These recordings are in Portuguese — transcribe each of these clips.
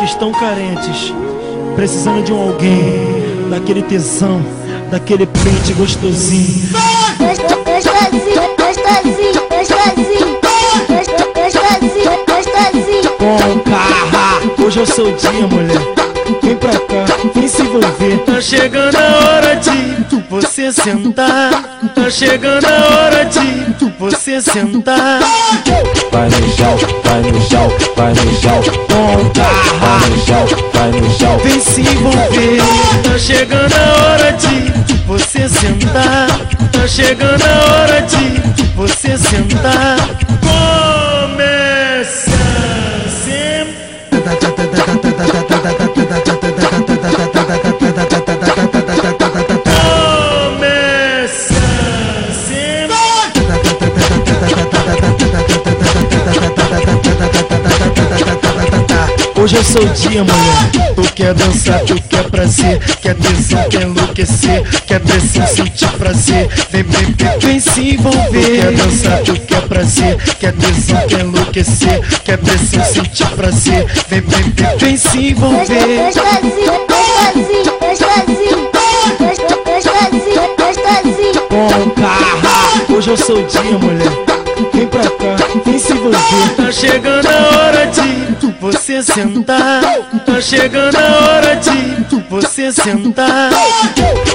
Estão carentes, precisando de um alguém, daquele tesão, daquele pente gostosinho. Com carra, hoje é o seu dia, mulher. Vem pra cá, vem se envolver. Tá chegando a hora de você sentar. Tá chegando a hora de você sentar. Vai no chão, vai no chão, vai no chão. Com carra, vai no chão, vai no chão. vem se envolver. Tá chegando a hora de você sentar. Tá chegando a hora de você sentar. Começa sempre. Hoje é o seu dia, mulher. Tu quer dançar, tu quer prazer, quer tesão, quer enlouquecer, quer pressão, sentir prazer. Vem, vem, vem, vem se envolver. Tu quer dançar, tu quer prazer, quer tesão, quer enlouquecer, quer pressão, sentir prazer. Vem, vem, vem, vem se envolver. Com carra, hoje é o seu dia, mulher. Vem pra cá, vem se envolver. Tá chegando a hora de você sentar. Tá chegando a hora de você sentar.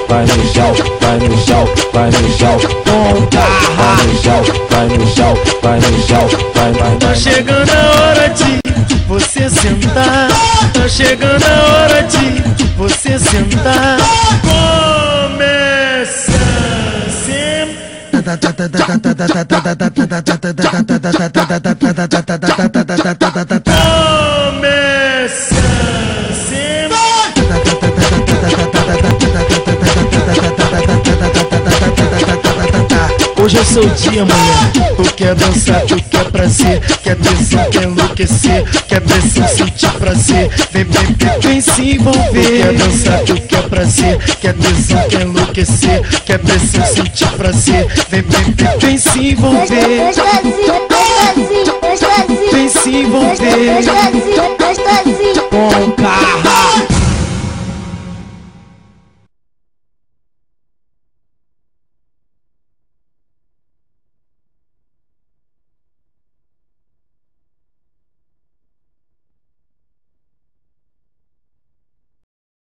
Vai no chão, vai no chão, vai no chão. Com carra, Vai no chão, vai no chão, vai no chão. Vai, vai, tá vai. chegando a hora de você sentar. Tá chegando a hora de você sentar. Começa sempre. Começa sempre. Hoje é o seu dia, mulher. Tu quer dançar, tu quer prazer, quer tesão, quer enlouquecer, quer pressão, sentir prazer. Vem, vem, vem, vem se envolver. Tu quer dançar, tu quer prazer, quer tesão, quer enlouquecer, quer pressão, sentir prazer. Vem, vem, vem, vem se envolver. Vem se envolver.